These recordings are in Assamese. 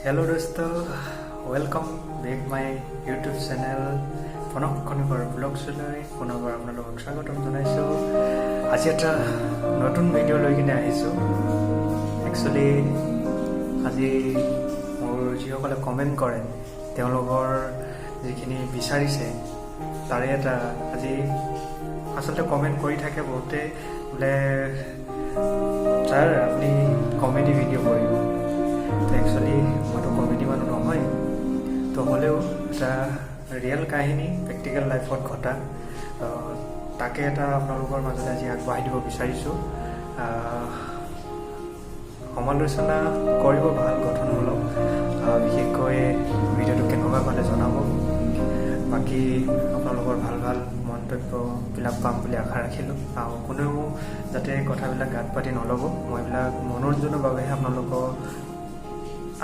हेलो दोस्तों, welcome back my YouTube channel पुनः ब्लग्सলৈ পুনৰবাৰ আপোনালোকক স্বাগতম জনাইছোঁ। আজি এটা নতুন ভিডিঅ' লৈ কিনে আহিছোঁ। একচুৱেলি আজি মোৰ যিসকলে কমেণ্ট কৰে তেওঁলোকৰ যিখিনি বিচাৰিছে তাৰে এটা আজি আচলতে কমেণ্ট কৰি থাকে বহুতে, বোলে ছাৰ আপুনি কমেডি ভিডিঅ' কৰিব। তো একচুৱেলি মইতো কমেডি মানুহ নহয়, তো হ'লেও এটা ৰিয়েল কাহিনী প্ৰেক্টিকেল লাইফত ঘটা তাকে এটা আপোনালোকৰ মাজত আজি আগবঢ়াই দিব বিচাৰিছোঁ। সমালোচনা কৰিব ভাল, গঠনমূলক, বিশেষকৈ ভিডিঅ'টো কেনেকুৱা পালে জনাব। বাকী আপোনালোকৰ ভাল ভাল মন্তব্যবিলাক পাম বুলি আশা ৰাখিলোঁ। আৰু কোনেও যাতে কথাবিলাক গাত পাতি নল'ব, মই এইবিলাক মনোৰঞ্জনৰ বাবেহে আপোনালোকক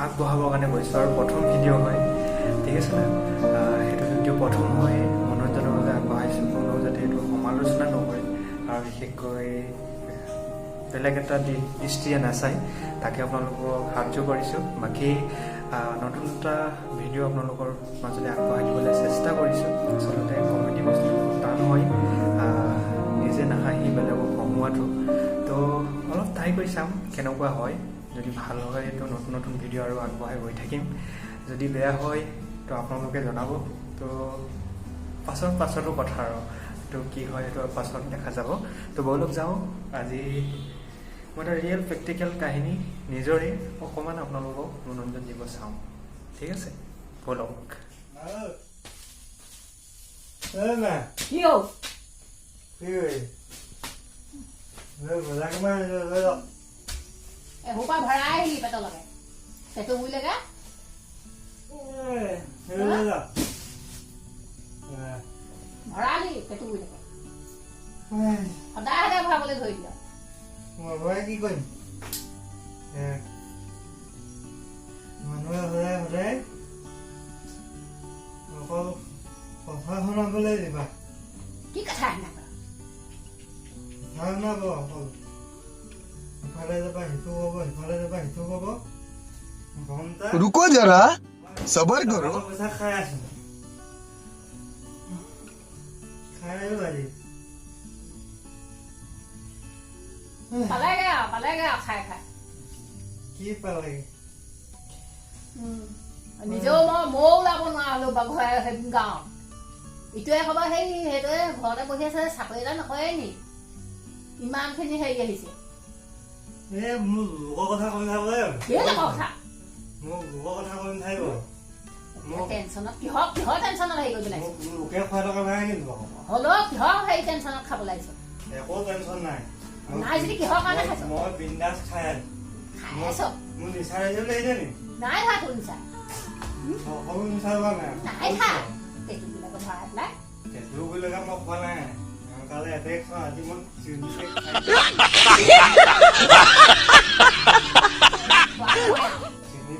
আগবঢ়াবৰ কাৰণে গৈছোঁ। আৰু প্ৰথম ভিডিঅ' হয়, ঠিক আছে না, সেইটো ভিডিঅ' প্ৰথম হয় মনোৰঞ্জনৰ বাবে আগবঢ়াইছোঁ। কোনেও যাতে এইটো সমালোচনা নকৰে আৰু বিশেষকৈ বেলেগ এটা দৃষ্টিৰে নাচায় তাকে আপোনালোকক সাহায্য কৰিছোঁ। বাকী নতুন এটা ভিডিঅ' আপোনালোকৰ মাজলৈ আগবঢ়াই দিবলৈ চেষ্টা কৰিছোঁ। আচলতে কমেডি বস্তু টান হয়, নিজে নাহাঁহি বেলেগক হহোৱাটো, তো অলপ ট্ৰাই কৰি চাম কেনেকুৱা হয়। যদি ভাল হয় তো নতুন নতুন ভিডিঅ' আৰু আগবঢ়াই গৈ থাকিম। যদি বেয়া হয় তো আপোনালোকে জনাব। তো পাছতো কথা আৰু তো কি হয় সেইটো পাছত দেখা যাব। তো ব'লক যাওঁ, আজি মই এটা ৰিয়েল প্ৰেক্টিকেল কাহিনী নিজৰে অকণমান আপোনালোকক মনোৰঞ্জন দিব চাওঁ, ঠিক আছে? ব'লক। এসোপা ভৰাই আহিলি পেটৰ লগে পেটু বুই লেগে ভৰালি পেটু বুই লেগে সদায় সদায় ভৰাবলৈ ধৰি দিয়। কি কৰিম? মানুহে সদায় সদায় অকল কথা শুনাবলৈ দিবা। কি কথা শুনাব? কথা শুনাব অকল। ইফালে যাবা সিটো ক'ব, সিফালে যাবা সিটো ক'ব। रुको जरा सबर करो। পইচা খাই আছো, খাই আজি পালেগে আৰু খাই খাই কি পালে? নিজেও ময়ো ওলাব নোৱাৰা হলো গাঁৱত। ইটোৱে ক'ব সেইটোৱে ঘৰতে বহি আছে, চাকৰি এটা নকৰে নি, ইমানখিনি হেৰি আহিছে। মোৰ লোকৰ কথা কৈ থাকিব, কথা মোক লোকৰ কথা কৈ নাথাকিব। টেনচনত কিহৰ টেনচনত হেৰি কৰিব লাগিছে? লোকে খুৱাই থকা নাই কিন্তু হ'লেও কিহৰ হেৰি টেনচনত খাব লাগিছে? একো টেনচন নাই। নাই যদি কিহৰ কাৰণে খাইছ? মই বিন্দাছ খাই খাই আছ? মোৰ নিচা আহিছে বুলি আহিছে নি? নাই খা তোৰ নিচা, সকলো নিচা হোৱা নাই। নাই খা পেটুবিলাকত ভৰাই পেলাই। তেজু বুলি মই খোৱা নাই, কালি এটাই খাওঁ, আজি মই চিনি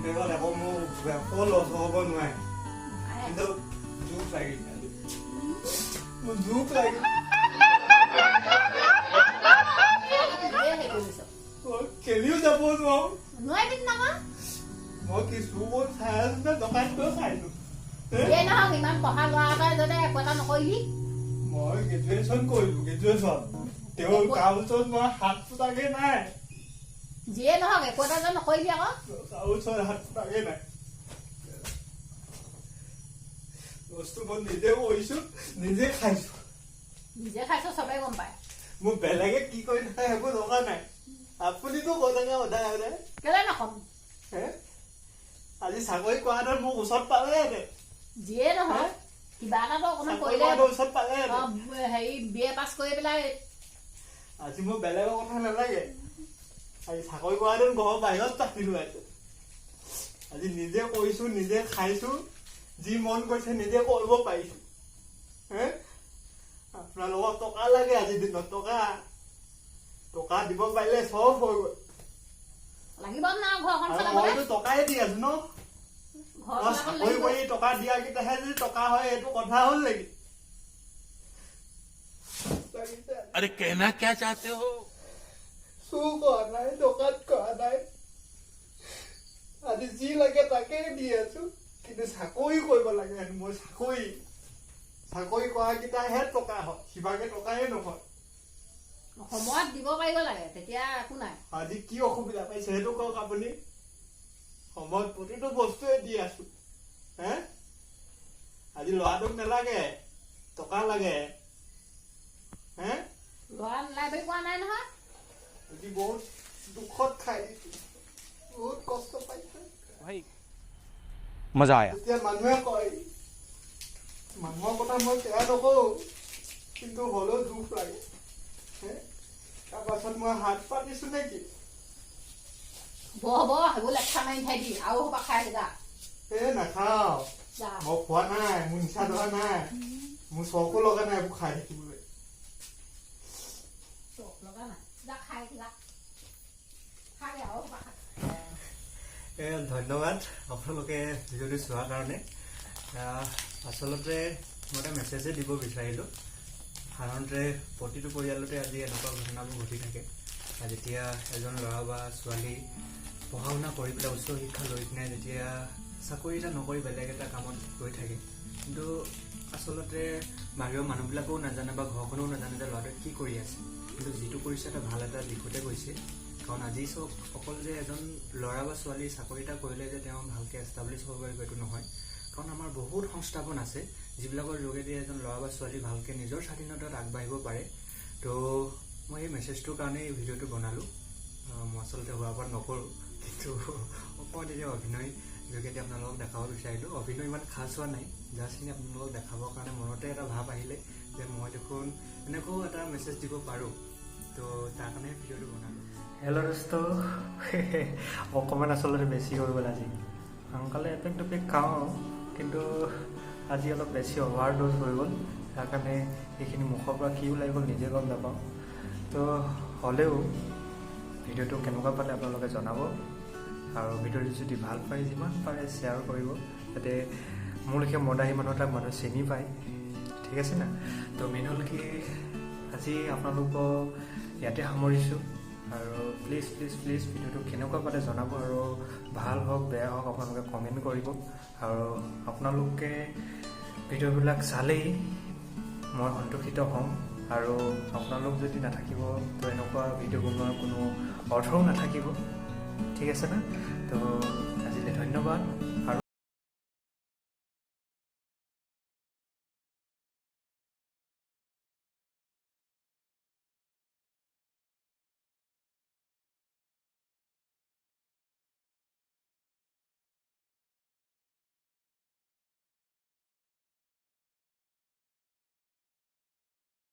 পেগত আকৌ মোৰ একো লছ হ'ব নোৱাৰে। কিন্তু জোক লাগিল, মোৰ জোক লাগিল। খেলিও যাব নোৱাৰো। নোৱাৰিবি নহয়, মই কিছু চাই আছো নে দোকান গৈ খাইছো। যিয়ে নহওক ইমান পঢ়া ল'ৰা এটাই যদি একো এটা নকৰিলি। মই গ্ৰেজুৱেশ্যন কৰিলো, গ্ৰেজুৱেশ্যন তেওঁৰ কাগজত মই হাত ফুটাকে নাই। যিয়ে নহওক একো এটা যদি নকৰিলি আকৌ। কাগজত হাত ফুটাকে নাই। বস্তু মই নিজে কৰিছো, নিজে খাইছো। নিজে খাইছ চবেই গম পায়। মোক বেলেগে কি কৰি থাকে সেইবোৰ দৰকাৰ নাই। আপুনিতো কৈ থাকে সদায় সদায়। কেলে নকম? আজি চাকৰি কৰাহেঁতেন মোক ওচৰত পালেহেঁতেন। যিয়ে নহয় কিবা এটাতো অকণমান কৰিলে। ওচৰত পালেহেঁতেন। হেৰি BA পাছ কৰি পেলাই আজি মোৰ বেলেগৰ কথা নালাগে। আজি চাকৰি কৰাহেঁতেন ঘৰৰ বাহিৰত থাকিলো হেঁতেন। আজি নিজে কৰিছো, নিজে খাইছো, যি মন কৰিছে নিজে কৰিব পাৰিছো। আপোনালোকক টকা লাগে আজিৰ দিনত, টকা দিব পাৰিলে চব হৈ গ'ল। লাগিব না ঘৰখন চলাবলৈ। মইতো টকাই দি আছো ন, চাকৰি কৰি টকা দিয়াকেইটাহে যদি টকা হয় এইটো কথা হ'ল নেকি? अरे कहना क्या चाहते हो? চুৰ কৰা নাই, দোকান কৰা নাই, আজি যি লাগে তাকে দি আছো কিন্তু চাকৰি কৰিব লাগে মই চাকৰি কৰাকেইটাহে টকা হয় সিভাগে টকাহে নহয় সময়ত দিব পাৰিব লাগে তেতিয়া একো নাই আজি কি অসুবিধা পাইছে সেইটো কওক আপুনি সময়ত প্ৰতিটো বস্তুৱে দি আছো হে আজি ল'ৰাটোক নালাগে টকা লাগে হে ল'ৰা নালাগে বুলি কোৱা নাই নহয় আজি বহুত দুখত খাই দিছো বহুত কষ্ট পাইছে भाई मजा आया এতিয়া মানুহে কয় মানুহৰ কথা মই বেয়া নকওঁ কিন্তু হ'লেও দুখ লাগে হে তাৰপাছত মই হাত পাতিছো নেকি বৰ সেইবোৰ লেঠা মাৰি খাই দি আৰু সোপা খাই যা নাখাওঁ যা মই খোৱা নাই মোৰ নিচা ধৰা নাই মোৰ চকু লগা নাই এইবোৰ খাই থাকিবলৈ চখ লগা নাই যা খাই যা খাই আৰু সোপা খা ধন্যবাদ আপোনালোকে ভিডিঅ'টো চোৱাৰ কাৰণে আচলতে মই এটা মেছেজে দিব বিচাৰিলোঁ সাধাৰণতে প্ৰতিটো পৰিয়ালতে আজি এনেকুৱা ঘটনাবোৰ ঘটি থাকে যেতিয়া এজন ল'ৰা বা ছোৱালী পঢ়া শুনা কৰি পেলাই উচ্চ শিক্ষা লৈ কিনে যেতিয়া চাকৰি এটা নকৰি বেলেগ এটা কামত গৈ থাকে কিন্তু আচলতে বাহিৰৰ মানুহবিলাকেও নাজানে বা ঘৰখনেও নাজানে যে ল'ৰাটোৱে কি কৰি আছে কিন্তু যিটো কৰিছে এটা ভাল এটা দিশতে গৈছে কাৰণ আজি চব অকল যে এজন ল'ৰা বা ছোৱালী চাকৰি এটা কৰিলে যে তেওঁ ভালকৈ এষ্টাব্লিছ হ'ব পাৰিব এইটো নহয় কাৰণ আমাৰ বহুত সংস্থাপন আছে যিবিলাকৰ যোগেদি এজন ল'ৰা বা ছোৱালী ভালকৈ নিজৰ স্বাধীনতাত আগবাঢ়িব পাৰে তো মই এই মেছেজটোৰ কাৰণে এই ভিডিঅ'টো বনালোঁ মই আচলতে হোৱাৰ পৰা নকৰোঁ কিন্তু অকণমান এতিয়া অভিনয় যোগেদি আপোনালোকক দেখাব বিচাৰিলোঁ অভিনয় ইমান খাচ হোৱা নাই জাষ্টখিনি আপোনালোকক দেখাবৰ কাৰণে মনতে এটা ভাৱ আহিলে যে মই দেখোন এনেকৈও এটা মেছেজ দিব পাৰোঁ তো তাৰ কাৰণে ভিডিঅ'টো বনালোঁ হেল্ল' দোস্ত অকণমান আচলতে বেছি হৈ গ'ল আজি সোনকালে এপেক দুপেক খাওঁ কিন্তু আজি অলপ বেছি অভাৰ ড'জ হৈ গ'ল তাৰ কাৰণে এইখিনি মুখৰ পৰা কি ওলাই গ'ল নিজে গম নাপাওঁ তো হ'লেও ভিডিঅ'টো কেনেকুৱা পালে আপোনালোকে জনাব আৰু ভিডিঅ'টো যদি ভাল পায় যিমান পাৰে শ্বেয়াৰ কৰিব যাতে মোৰ লেখীয়া মদাহী মানুহ তাক মানুহ চিনি পায় ঠিক আছে না তো মেইন হ'ল কি আজি আপোনালোকক ইয়াতে সামৰিছোঁ আৰু প্লিজ ভিডিঅ'টো কেনেকুৱা পালে জনাব আৰু ভাল হওক বেয়া হওক আপোনালোকে কমেণ্ট কৰিব আৰু আপোনালোকে ভিডিঅ'বিলাক চালেই মই সন্তোষিত হ'ম আৰু আপোনালোক যদি নাথাকিব তো এনেকুৱা ভিডিঅ' বনোৱাৰ কোনো অৰ্থও নাথাকিব ঠিক আছে না তো আজিলৈ ধন্যবাদ